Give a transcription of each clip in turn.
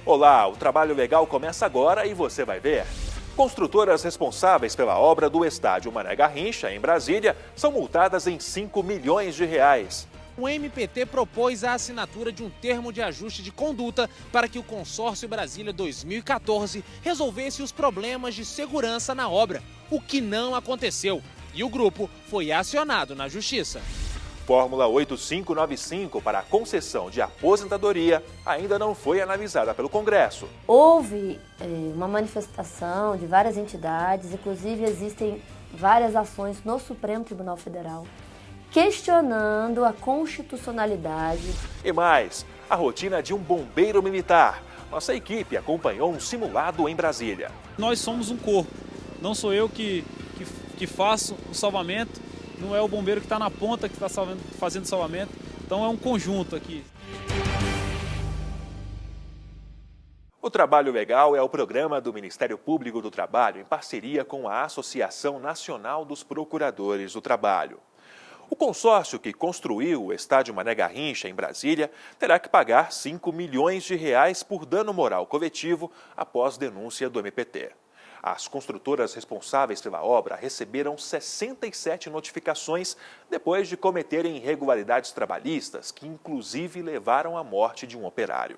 Olá, o Trabalho Legal começa agora e você vai ver. Construtoras responsáveis pela obra do estádio Mané Garrincha, em Brasília, são multadas em 5 milhões de reais. O MPT propôs a assinatura de um termo de ajuste de conduta para que o Consórcio Brasília 2014 resolvesse os problemas de segurança na obra, o que não aconteceu. E o grupo foi acionado na Justiça. Fórmula 8595 para a concessão de aposentadoria ainda não foi analisada pelo Congresso. Houve uma manifestação de várias entidades, inclusive existem várias ações no Supremo Tribunal Federal, questionando a constitucionalidade. E mais, a rotina de um bombeiro militar. Nossa equipe acompanhou um simulado em Brasília. Nós somos um corpo, não sou eu que faço o salvamento, não é o bombeiro que está na ponta que está fazendo o salvamento, então é um conjunto aqui. O Trabalho Legal é o programa do Ministério Público do Trabalho em parceria com a Associação Nacional dos Procuradores do Trabalho. O consórcio que construiu o estádio Mané Garrincha, em Brasília, terá que pagar 5 milhões de reais por dano moral coletivo após denúncia do MPT. As construtoras responsáveis pela obra receberam 67 notificações depois de cometerem irregularidades trabalhistas que inclusive levaram à morte de um operário.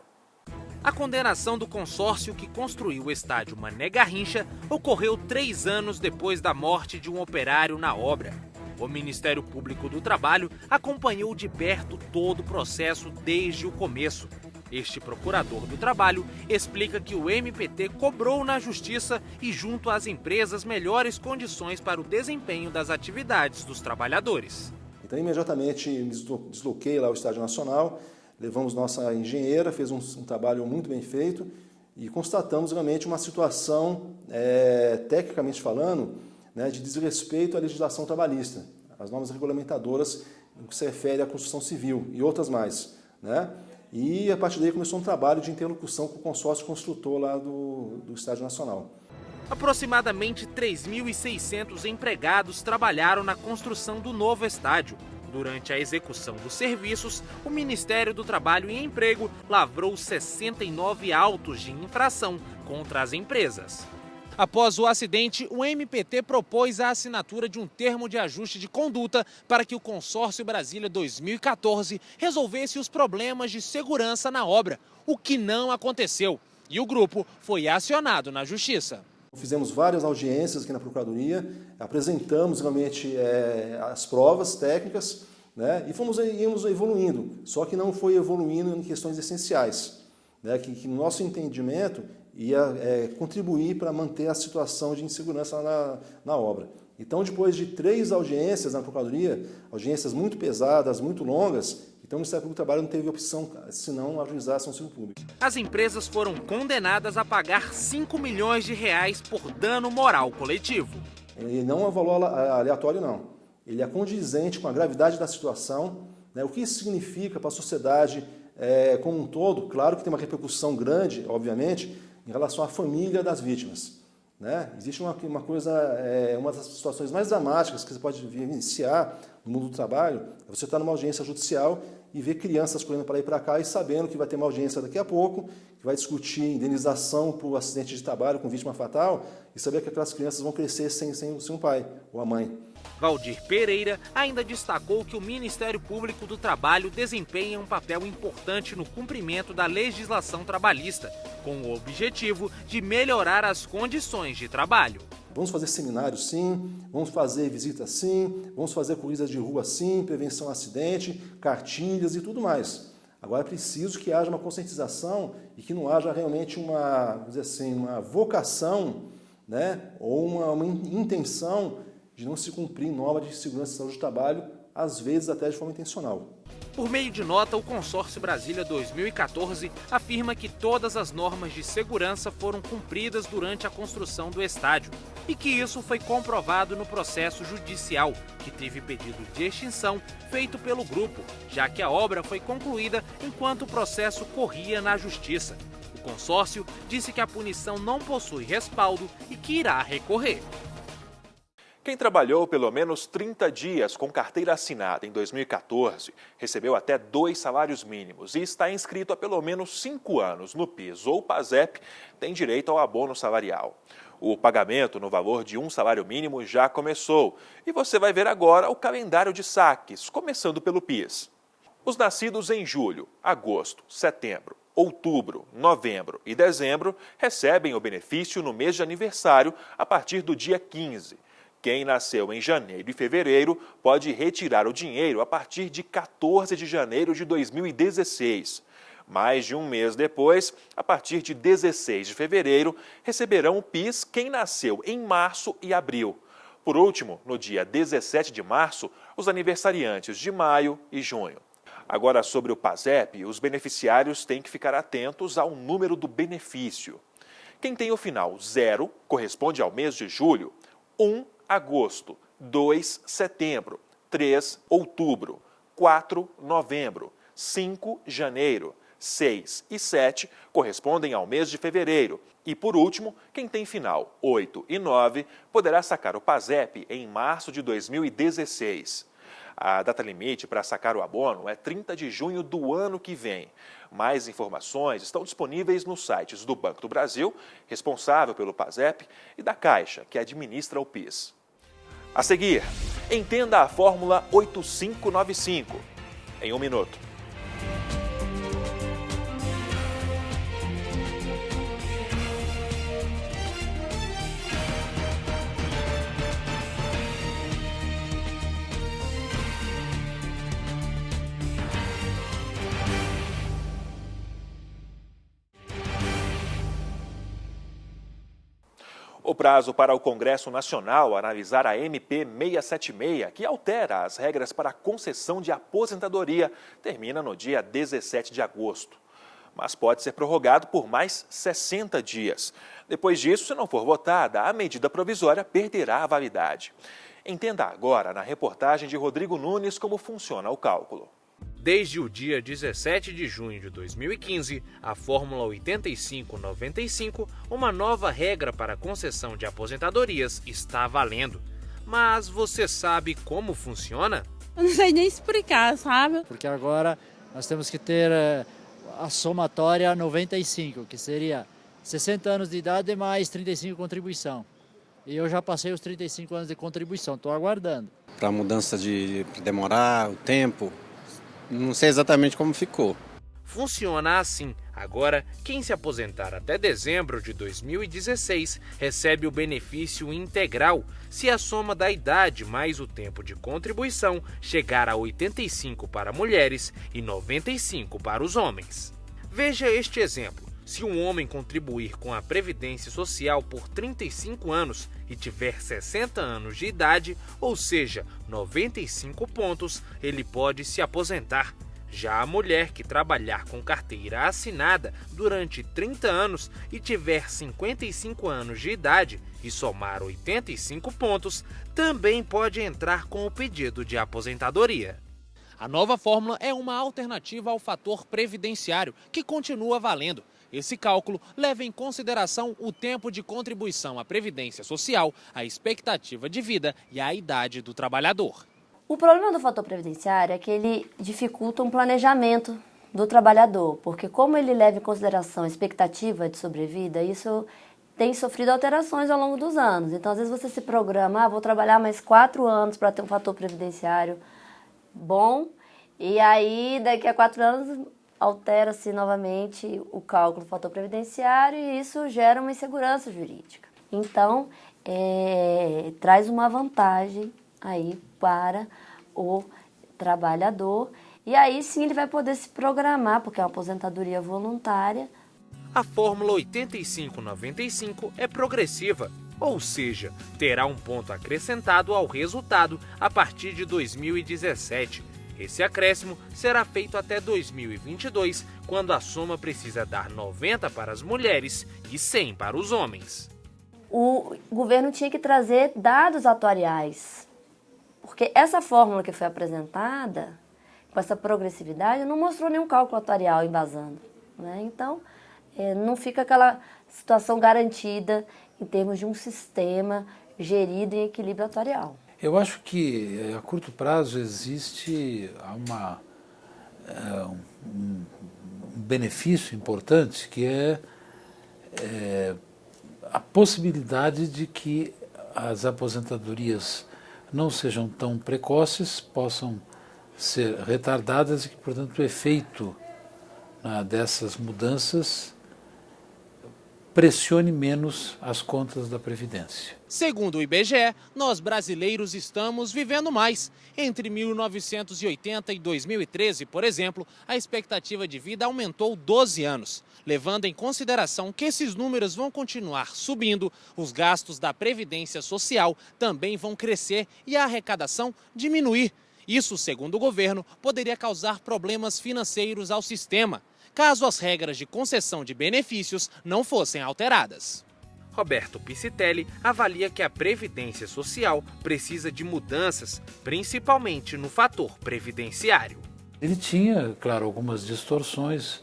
A condenação do consórcio que construiu o estádio Mané Garrincha ocorreu 3 anos depois da morte de um operário na obra. O Ministério Público do Trabalho acompanhou de perto todo o processo desde o começo. Este procurador do trabalho explica que o MPT cobrou na Justiça e junto às empresas melhores condições para o desempenho das atividades dos trabalhadores. Então, imediatamente me desloquei lá ao Estádio Nacional, levamos nossa engenheira, fez um trabalho muito bem feito e constatamos realmente uma situação, tecnicamente falando, de desrespeito à legislação trabalhista, as normas regulamentadoras no que se refere à construção civil e outras mais, E a partir daí começou um trabalho de interlocução com o consórcio construtor lá do Estádio Nacional. Aproximadamente 3.600 empregados trabalharam na construção do novo estádio. Durante a execução dos serviços, o Ministério do Trabalho e Emprego lavrou 69 autos de infração contra as empresas. Após o acidente, o MPT propôs a assinatura de um termo de ajuste de conduta para que o Consórcio Brasília 2014 resolvesse os problemas de segurança na obra, o que não aconteceu. E o grupo foi acionado na Justiça. Fizemos várias audiências aqui na Procuradoria, apresentamos realmente as provas técnicas, e íamos evoluindo, só que não foi evoluindo em questões essenciais, que no nosso entendimento ia contribuir para manter a situação de insegurança na obra. Então, depois de 3 audiências na Procuradoria, audiências muito pesadas, muito longas, então o Ministério Público do Trabalho não teve opção senão ajuizar a ação civil pública. As empresas foram condenadas a pagar 5 milhões de reais por dano moral coletivo. E não é um valor aleatório, não. Ele é condizente com a gravidade da situação, o que isso significa para a sociedade como um todo. Claro que tem uma repercussão grande, obviamente, em relação à família das vítimas. Existe uma coisa, uma das situações mais dramáticas que você pode vivenciar no mundo do trabalho, é você estar numa audiência judicial e ver crianças correndo para lá e para cá e sabendo que vai ter uma audiência daqui a pouco, que vai discutir indenização por acidente de trabalho com vítima fatal e saber que aquelas crianças vão crescer sem um pai ou a mãe. Valdir Pereira ainda destacou que o Ministério Público do Trabalho desempenha um papel importante no cumprimento da legislação trabalhista, com o objetivo de melhorar as condições de trabalho. Vamos fazer seminários sim, vamos fazer visitas sim, vamos fazer corridas de rua sim, prevenção a acidente, cartilhas e tudo mais. Agora é preciso que haja uma conscientização e que não haja realmente uma vocação, ou uma intenção de não se cumprir norma de segurança e saúde do trabalho, às vezes até de forma intencional. Por meio de nota, o Consórcio Brasília 2014 afirma que todas as normas de segurança foram cumpridas durante a construção do estádio e que isso foi comprovado no processo judicial, que teve pedido de extinção feito pelo grupo, já que a obra foi concluída enquanto o processo corria na Justiça. O consórcio disse que a punição não possui respaldo e que irá recorrer. Quem trabalhou pelo menos 30 dias com carteira assinada em 2014 recebeu até 2 salários mínimos e está inscrito há pelo menos 5 anos no PIS ou PASEP tem direito ao abono salarial. O pagamento no valor de 1 salário mínimo já começou e você vai ver agora o calendário de saques, começando pelo PIS. Os nascidos em julho, agosto, setembro, outubro, novembro e dezembro recebem o benefício no mês de aniversário a partir do dia 15. Quem nasceu em janeiro e fevereiro pode retirar o dinheiro a partir de 14 de janeiro de 2016. Mais de um mês depois, a partir de 16 de fevereiro, receberão o PIS quem nasceu em março e abril. Por último, no dia 17 de março, os aniversariantes de maio e junho. Agora, sobre o PASEP, os beneficiários têm que ficar atentos ao número do benefício. Quem tem o final 0 corresponde ao mês de julho, 1 agosto, 2 setembro, 3 outubro, 4 novembro, 5 janeiro, 6 e 7 correspondem ao mês de fevereiro. E, por último, quem tem final 8 e 9 poderá sacar o PASEP em março de 2016. A data limite para sacar o abono é 30 de junho do ano que vem. Mais informações estão disponíveis nos sites do Banco do Brasil, responsável pelo PASEP, e da Caixa, que administra o PIS. A seguir, entenda a fórmula 8595 em 1 minuto. O prazo para o Congresso Nacional analisar a MP 676, que altera as regras para a concessão de aposentadoria, termina no dia 17 de agosto. Mas pode ser prorrogado por mais 60 dias. Depois disso, se não for votada, a medida provisória perderá a validade. Entenda agora, na reportagem de Rodrigo Nunes, como funciona o cálculo. Desde o dia 17 de junho de 2015, a Fórmula 8595, uma nova regra para a concessão de aposentadorias, está valendo. Mas você sabe como funciona? Eu não sei nem explicar, sabe? Porque agora nós temos que ter a somatória 95, que seria 60 anos de idade mais 35 de contribuição. E eu já passei os 35 anos de contribuição, estou aguardando. Para a mudança de demorar o tempo, não sei exatamente como ficou. Funciona assim. Agora, quem se aposentar até dezembro de 2016 recebe o benefício integral se a soma da idade mais o tempo de contribuição chegar a 85 para mulheres e 95 para os homens. Veja este exemplo. Se um homem contribuir com a Previdência Social por 35 anos e tiver 60 anos de idade, ou seja, 95 pontos, ele pode se aposentar. Já a mulher que trabalhar com carteira assinada durante 30 anos e tiver 55 anos de idade e somar 85 pontos, também pode entrar com o pedido de aposentadoria. A nova fórmula é uma alternativa ao fator previdenciário, que continua valendo. Esse cálculo leva em consideração o tempo de contribuição à Previdência Social, a expectativa de vida e a idade do trabalhador. O problema do fator previdenciário é que ele dificulta um planejamento do trabalhador, porque como ele leva em consideração a expectativa de sobrevida, isso tem sofrido alterações ao longo dos anos. Então, às vezes você se programa, vou trabalhar mais 4 anos para ter um fator previdenciário bom, e aí daqui a 4 anos altera-se novamente o cálculo do fator previdenciário e isso gera uma insegurança jurídica. Então, traz uma vantagem aí para o trabalhador e aí sim ele vai poder se programar, porque é uma aposentadoria voluntária. A Fórmula 8595 é progressiva, ou seja, terá um ponto acrescentado ao resultado a partir de 2017. Esse acréscimo será feito até 2022, quando a soma precisa dar 90 para as mulheres e 100 para os homens. O governo tinha que trazer dados atuariais, porque essa fórmula que foi apresentada, com essa progressividade, não mostrou nenhum cálculo atuarial embasando, né? Então, não fica aquela situação garantida em termos de um sistema gerido em equilíbrio atuarial. Eu acho que a curto prazo existe um benefício importante, que é a possibilidade de que as aposentadorias não sejam tão precoces, possam ser retardadas e que, portanto, o efeito dessas mudanças pressione menos as contas da Previdência. Segundo o IBGE, nós brasileiros estamos vivendo mais. Entre 1980 e 2013, por exemplo, a expectativa de vida aumentou 12 anos. Levando em consideração que esses números vão continuar subindo, os gastos da Previdência Social também vão crescer e a arrecadação diminuir. Isso, segundo o governo, poderia causar problemas financeiros ao sistema, caso as regras de concessão de benefícios não fossem alteradas. Roberto Piscitelli avalia que a Previdência Social precisa de mudanças, principalmente no fator previdenciário. Ele tinha, claro, algumas distorções,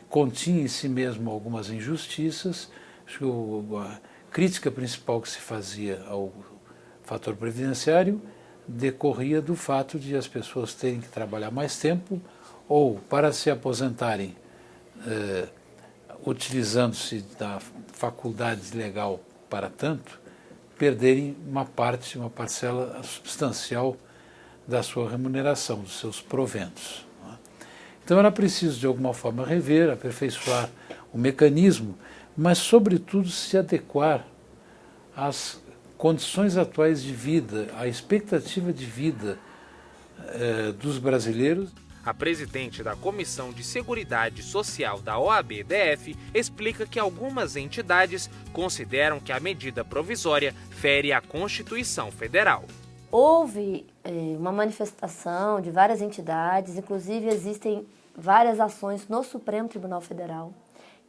continha em si mesmo algumas injustiças. Acho que a crítica principal que se fazia ao fator previdenciário decorria do fato de as pessoas terem que trabalhar mais tempo ou, para se aposentarem, utilizando-se da faculdade legal para tanto, perderem uma parcela substancial da sua remuneração, dos seus proventos. Então era preciso, de alguma forma, rever, aperfeiçoar o mecanismo, mas, sobretudo, se adequar às condições atuais de vida, à expectativa de vida dos brasileiros. A presidente da Comissão de Seguridade Social da OAB-DF explica que algumas entidades consideram que a medida provisória fere a Constituição Federal. Houve uma manifestação de várias entidades, inclusive existem várias ações no Supremo Tribunal Federal,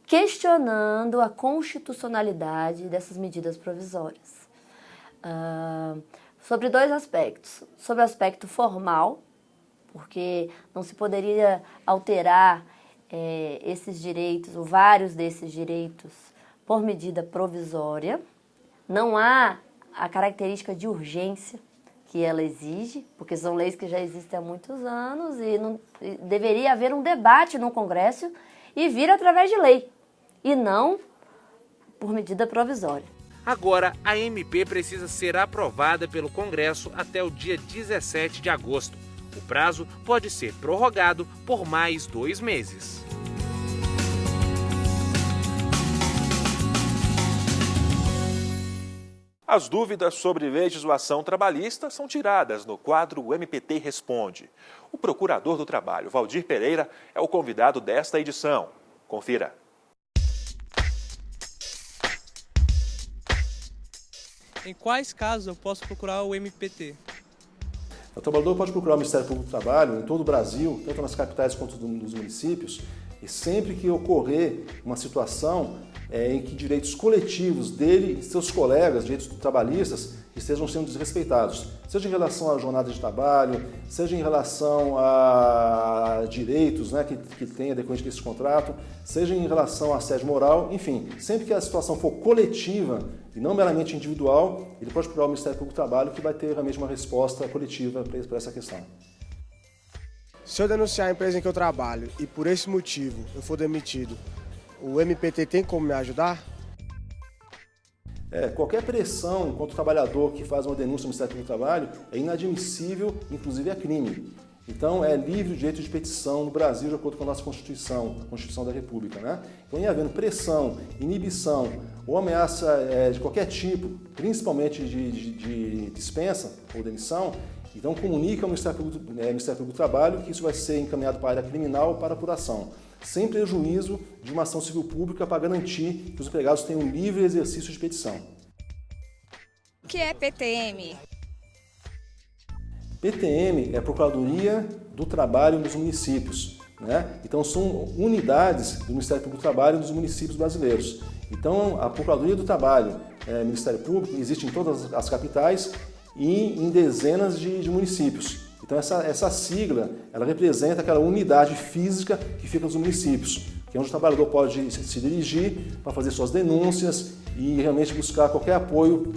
questionando a constitucionalidade dessas medidas provisórias. Sobre dois aspectos. Sobre o aspecto formal, porque não se poderia alterar esses direitos, ou vários desses direitos, por medida provisória. Não há a característica de urgência que ela exige, porque são leis que já existem há muitos anos e deveria haver um debate no Congresso e vir através de lei, e não por medida provisória. Agora, a MP precisa ser aprovada pelo Congresso até o dia 17 de agosto. O prazo pode ser prorrogado por mais 2 meses. As dúvidas sobre legislação trabalhista são tiradas no quadro MPT Responde. O procurador do Trabalho, Valdir Pereira, é o convidado desta edição. Confira. Em quais casos eu posso procurar o MPT? O trabalhador pode procurar o Ministério Público do Trabalho em todo o Brasil, tanto nas capitais quanto nos municípios, e sempre que ocorrer uma situação em que direitos coletivos dele e de seus colegas, direitos trabalhistas, estejam sendo desrespeitados, seja em relação à jornada de trabalho, seja em relação a direitos que tenha decorrente desse contrato, seja em relação a assédio moral, enfim, sempre que a situação for coletiva e não meramente individual, ele pode procurar o Ministério Público do Trabalho, que vai ter realmente uma resposta coletiva para essa questão. Se eu denunciar a empresa em que eu trabalho e por esse motivo eu for demitido, o MPT tem como me ajudar? Qualquer pressão contra o trabalhador que faz uma denúncia no Ministério Público do Trabalho é inadmissível, inclusive é crime. Então, é livre o direito de petição no Brasil, de acordo com a nossa Constituição, a Constituição da República, né? Então, em havendo pressão, inibição ou ameaça de qualquer tipo, principalmente de dispensa ou demissão, então comunique ao Ministério Público do Trabalho que isso vai ser encaminhado para a área criminal ou para apuração, sem prejuízo de uma ação civil pública para garantir que os empregados tenham um livre exercício de petição. O que é PTM? PTM é a Procuradoria do Trabalho nos municípios, né? Então são unidades do Ministério Público do Trabalho nos municípios brasileiros. Então a Procuradoria do Trabalho, Ministério Público, existe em todas as capitais e em dezenas de municípios. Então essa sigla, ela representa aquela unidade física que fica nos municípios, que é onde o trabalhador pode se dirigir para fazer suas denúncias e realmente buscar qualquer apoio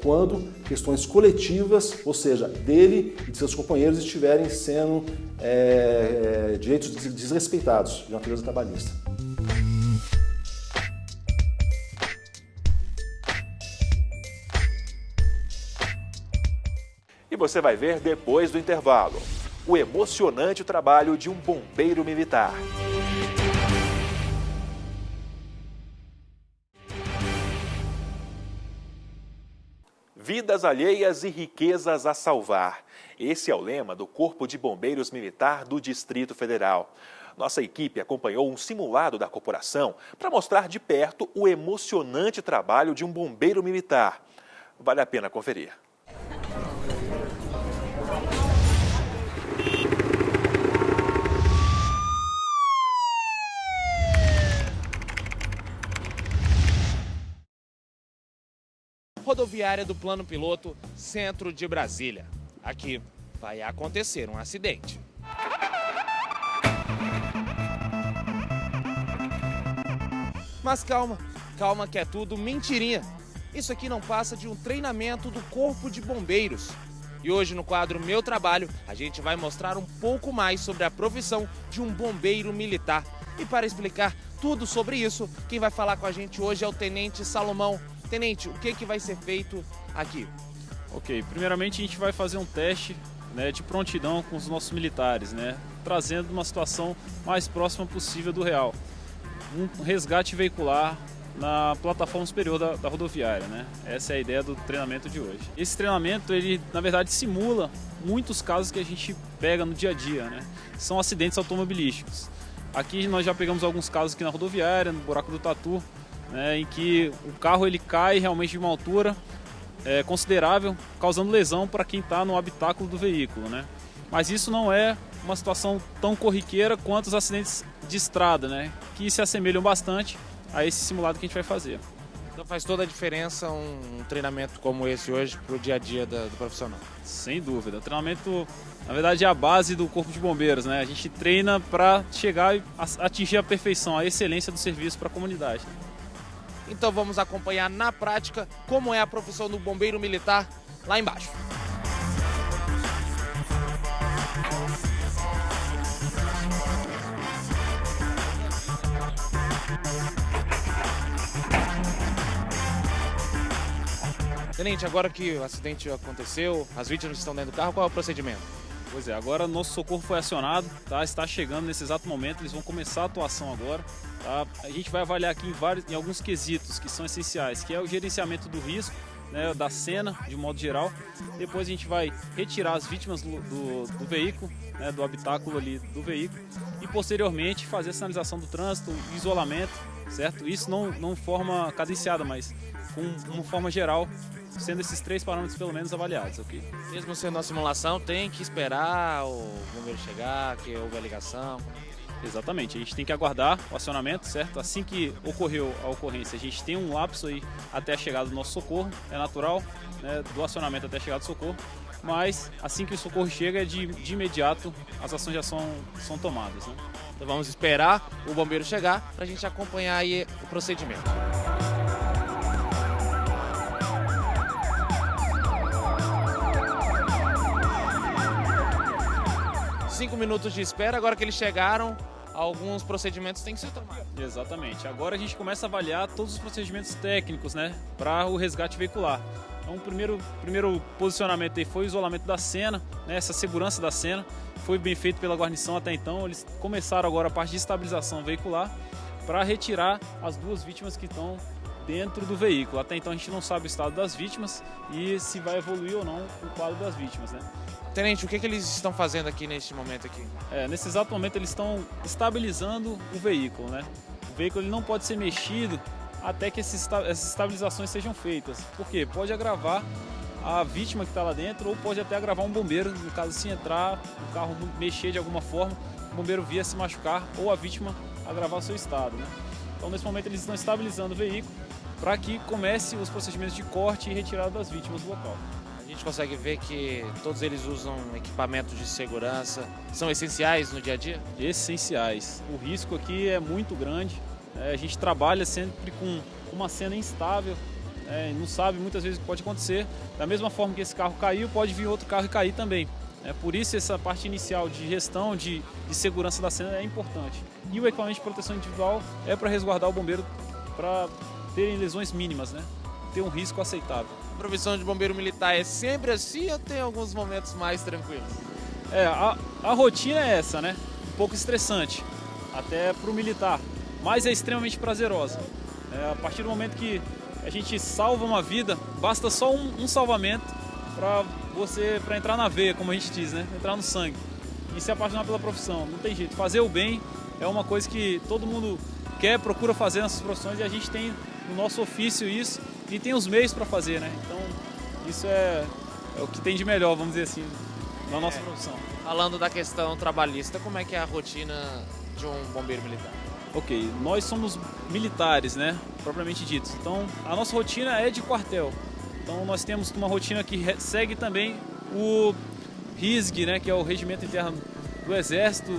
quando questões coletivas, ou seja, dele e de seus companheiros estiverem sendo direitos desrespeitados de natureza trabalhista. E você vai ver depois do intervalo o emocionante trabalho de um bombeiro militar. Vidas alheias e riquezas a salvar. Esse é o lema do Corpo de Bombeiros Militar do Distrito Federal. Nossa equipe acompanhou um simulado da corporação para mostrar de perto o emocionante trabalho de um bombeiro militar. Vale a pena conferir. Rodoviária do Plano Piloto, centro de Brasília. Aqui vai acontecer um acidente. Mas calma, calma que é tudo mentirinha. Isso aqui não passa de um treinamento do Corpo de Bombeiros. E hoje no quadro Meu Trabalho, a gente vai mostrar um pouco mais sobre a profissão de um bombeiro militar. E para explicar tudo sobre isso, quem vai falar com a gente hoje é o Tenente Salomão. Tenente, o que vai ser feito aqui? Ok, primeiramente a gente vai fazer um teste, né, de prontidão com os nossos militares, né, trazendo uma situação mais próxima possível do real. Um resgate veicular na plataforma superior da rodoviária, né? Essa é a ideia do treinamento de hoje. Esse treinamento, ele na verdade simula muitos casos que a gente pega no dia a dia, né? São acidentes automobilísticos. Aqui nós já pegamos alguns casos aqui na rodoviária, no buraco do Tatu, né, em que o carro ele cai realmente de uma altura considerável, causando lesão para quem está no habitáculo do veículo, né? Mas isso não é uma situação tão corriqueira quanto os acidentes de estrada, né, que se assemelham bastante a esse simulado que a gente vai fazer. Então faz toda a diferença um treinamento como esse hoje para o dia a dia do profissional? Sem dúvida. O treinamento, na verdade, é a base do Corpo de Bombeiros, né? A gente treina para chegar e atingir a perfeição, a excelência do serviço para a comunidade. Então vamos acompanhar na prática como é a profissão do bombeiro militar lá embaixo. Tenente, agora que o acidente aconteceu, as vítimas estão dentro do carro, qual é o procedimento? Pois é, agora nosso socorro foi acionado, tá? Está chegando nesse exato momento, eles vão começar a atuação agora. Tá? A gente vai avaliar aqui em alguns quesitos que são essenciais, que é o gerenciamento do risco, né, da cena, de modo geral. Depois a gente vai retirar as vítimas do veículo, né, do habitáculo ali do veículo, e posteriormente fazer a sinalização do trânsito, isolamento, certo? Isso não forma cadenciada, mas com uma forma geral, sendo esses 3 parâmetros pelo menos avaliados, ok? Mesmo sendo uma simulação, tem que esperar o bombeiro chegar, que houve a ligação? Exatamente, a gente tem que aguardar o acionamento, certo? Assim que ocorreu a ocorrência, a gente tem um lapso aí até a chegada do nosso socorro, é natural, né, do acionamento até a chegada do socorro, mas assim que o socorro chega, de imediato as ações já são tomadas, né? Então vamos esperar o bombeiro chegar para a gente acompanhar aí o procedimento. 5 minutos de espera, agora que eles chegaram, alguns procedimentos têm que ser tomados. Exatamente. Agora a gente começa a avaliar todos os procedimentos técnicos, né, para o resgate veicular. Então o primeiro posicionamento aí foi o isolamento da cena, né, essa segurança da cena, foi bem feito pela guarnição até então. Eles começaram agora a parte de estabilização veicular para retirar as 2 vítimas que estão dentro do veículo. Até então a gente não sabe o estado das vítimas e se vai evoluir ou não o quadro das vítimas, né? Tenente, o que eles estão fazendo aqui neste momento aqui? Nesse exato momento eles estão estabilizando o veículo, né? O veículo ele não pode ser mexido até que essas estabilizações sejam feitas. Por quê? Pode agravar a vítima que está lá dentro ou pode até agravar um bombeiro, no caso se entrar, o carro mexer de alguma forma, o bombeiro vir a se machucar ou a vítima agravar o seu estado, né? Então nesse momento eles estão estabilizando o veículo para que comece os procedimentos de corte e retirada das vítimas do local. A gente consegue ver que todos eles usam equipamentos de segurança, são essenciais no dia a dia? Essenciais. O risco aqui é muito grande. A gente trabalha sempre com uma cena instável, não sabe muitas vezes o que pode acontecer. Da mesma forma que esse carro caiu, pode vir outro carro e cair também. Por isso essa parte inicial de gestão, de segurança da cena é importante. E o equipamento de proteção individual é para resguardar o bombeiro para terem lesões mínimas, né? Ter um risco aceitável. A profissão de bombeiro militar é sempre assim ou tem alguns momentos mais tranquilos? A rotina é essa, né? Um pouco estressante, até para o militar, mas é extremamente prazerosa. A partir do momento que a gente salva uma vida, basta só um salvamento para entrar na veia, como a gente diz, né? Entrar no sangue e se apaixonar pela profissão. Não tem jeito. Fazer o bem é uma coisa que todo mundo quer, procura fazer nessas profissões, e a gente tem no nosso ofício isso e tem os meios para fazer, né? Então isso é o que tem de melhor, vamos dizer assim, na nossa profissão. Falando da questão trabalhista, como é que é a rotina de um bombeiro militar? Ok, nós somos militares, né, propriamente dito. Então, a nossa rotina é de quartel. Então, nós temos uma rotina que segue também o RISG, né, que é o Regimento Interno do Exército.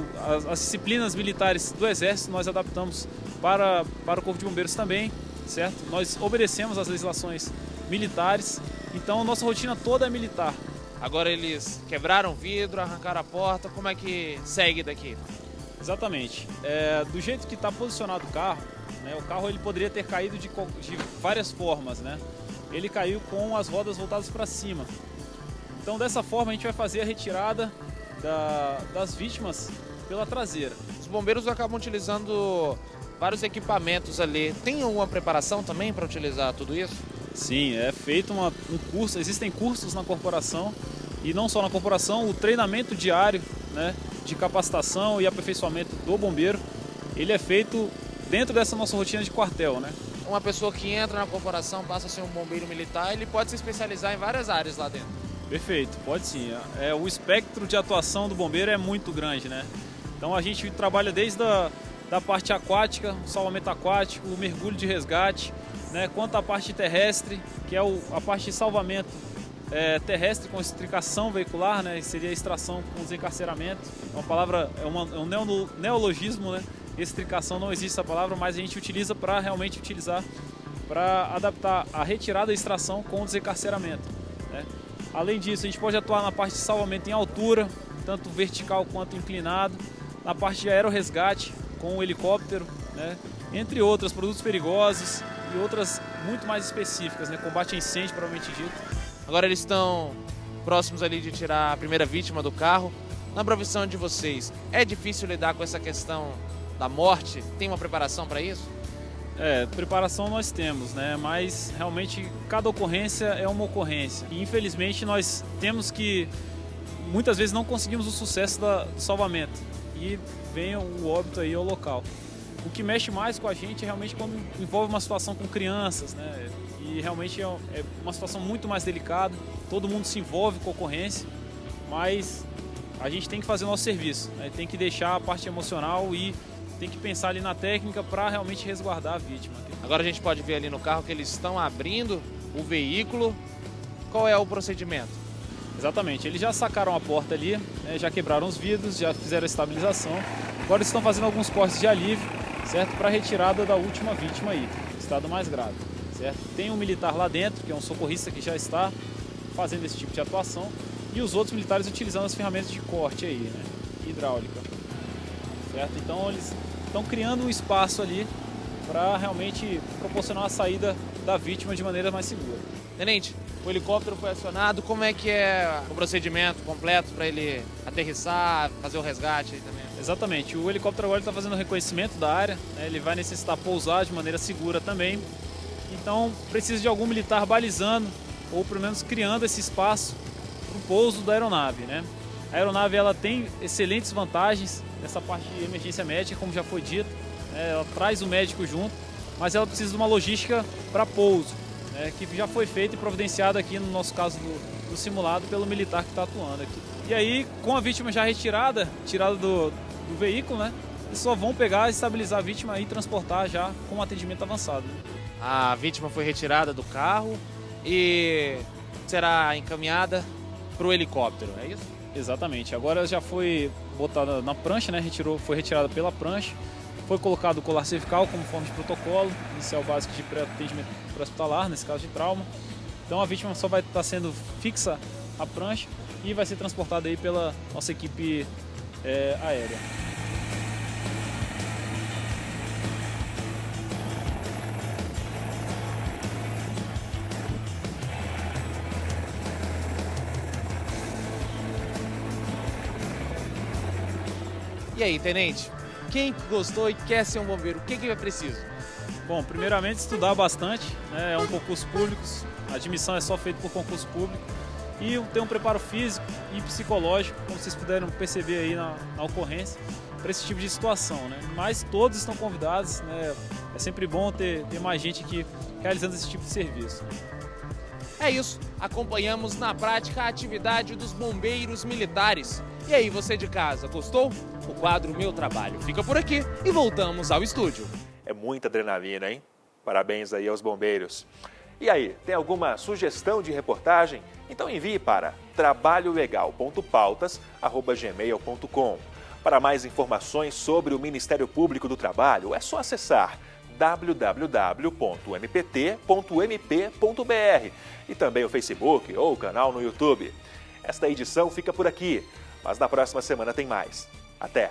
As disciplinas militares do Exército nós adaptamos para o Corpo de Bombeiros também, certo? Nós obedecemos às legislações militares. Então, nossa rotina toda é militar. Agora eles quebraram o vidro, arrancaram a porta, como é que segue daqui? Exatamente. Do jeito que está posicionado o carro, né, o carro ele poderia ter caído de várias formas, né? Ele caiu com as rodas voltadas para cima. Então, dessa forma, a gente vai fazer a retirada das vítimas pela traseira. Os bombeiros acabam utilizando vários equipamentos ali. Tem alguma preparação também para utilizar tudo isso? Sim, é feito um curso, existem cursos na corporação, e não só na corporação, o treinamento diário, né, de capacitação e aperfeiçoamento do bombeiro, ele é feito dentro dessa nossa rotina de quartel, né? Uma pessoa que entra na corporação, passa a ser um bombeiro militar, ele pode se especializar em várias áreas lá dentro. Perfeito, pode sim. O espectro de atuação do bombeiro é muito grande, né? Então a gente trabalha desde da parte aquática, o salvamento aquático, o mergulho de resgate, né, quanto à parte terrestre, que é a parte de salvamento terrestre com extricação veicular, né, seria a extração com desencarceramento. É uma palavra, um neologismo, né? Extricação não existe essa palavra, mas a gente utiliza para realmente utilizar para adaptar a retirada e extração com desencarceramento, né? Além disso, a gente pode atuar na parte de salvamento em altura, tanto vertical quanto inclinado, na parte de aerorresgate com o helicóptero, né? Entre outros, produtos perigosos e outras muito mais específicas, né? Combate a incêndio, provavelmente dito. Agora eles estão próximos ali de tirar a primeira vítima do carro. Na profissão de vocês, é difícil lidar com essa questão da morte? Tem uma preparação para isso? Preparação nós temos, né? Mas realmente cada ocorrência é uma ocorrência. E infelizmente nós temos que, muitas vezes não conseguimos o sucesso do salvamento e vem o óbito aí ao local. O que mexe mais com a gente é realmente quando envolve uma situação com crianças, né? E realmente é uma situação muito mais delicada, todo mundo se envolve com a ocorrência, mas a gente tem que fazer o nosso serviço, né? Tem que deixar a parte emocional e tem que pensar ali na técnica para realmente resguardar a vítima. Agora a gente pode ver ali no carro que eles estão abrindo o veículo. Qual é o procedimento? Exatamente, eles já sacaram a porta ali, né? Já quebraram os vidros, já fizeram a estabilização. Agora estão fazendo alguns cortes de alívio, certo? Para a retirada da última vítima aí, estado mais grave, certo? Tem um militar lá dentro, que é um socorrista que já está fazendo esse tipo de atuação, e os outros militares utilizando as ferramentas de corte aí, né? Hidráulica, certo? Então eles estão criando um espaço ali para realmente proporcionar a saída da vítima de maneira mais segura. Tenente, o helicóptero foi acionado, como é que é o procedimento completo para ele aterrissar, fazer o resgate aí também? Exatamente, o helicóptero agora está fazendo o reconhecimento da área, né? Ele vai necessitar pousar de maneira segura também, então precisa de algum militar balizando ou pelo menos criando esse espaço para o pouso da aeronave, né? A aeronave ela tem excelentes vantagens nessa parte de emergência médica, como já foi dito, né? Ela traz o médico junto, mas ela precisa de uma logística para pouso, né? Que já foi feita e providenciada aqui no nosso caso do simulado pelo militar que está atuando aqui. E aí, com a vítima já tirada do veículo, né? Eles só vão pegar, estabilizar a vítima e transportar já com um atendimento avançado, né? A vítima foi retirada do carro e será encaminhada para o helicóptero, é isso? Exatamente. Agora já foi botada na prancha, né? Foi retirada pela prancha, Foi colocado o colar cervical como forma de protocolo inicial básico de pré-atendimento pré-hospitalar, nesse caso de trauma. Então a vítima só vai estar sendo fixa à prancha e vai ser transportada aí pela nossa equipe aérea. E aí, tenente? Quem gostou e quer ser um bombeiro, o que é preciso? Bom, primeiramente estudar bastante, né? É um concurso público, a admissão é só feita por concurso público e ter um preparo físico e psicológico, como vocês puderam perceber aí na ocorrência, para esse tipo de situação, né? Mas todos estão convidados, né? É sempre bom ter mais gente aqui realizando esse tipo de serviço. É isso, acompanhamos na prática a atividade dos bombeiros militares. E aí, você de casa, gostou? O quadro Meu Trabalho fica por aqui e voltamos ao estúdio. É muita adrenalina, hein? Parabéns aí aos bombeiros. E aí, tem alguma sugestão de reportagem? Então envie para trabalholegal.pautas@gmail.com. Para mais informações sobre o Ministério Público do Trabalho, é só acessar www.mpt.mp.br e também o Facebook ou o canal no YouTube. Esta edição fica por aqui, mas na próxima semana tem mais. Até!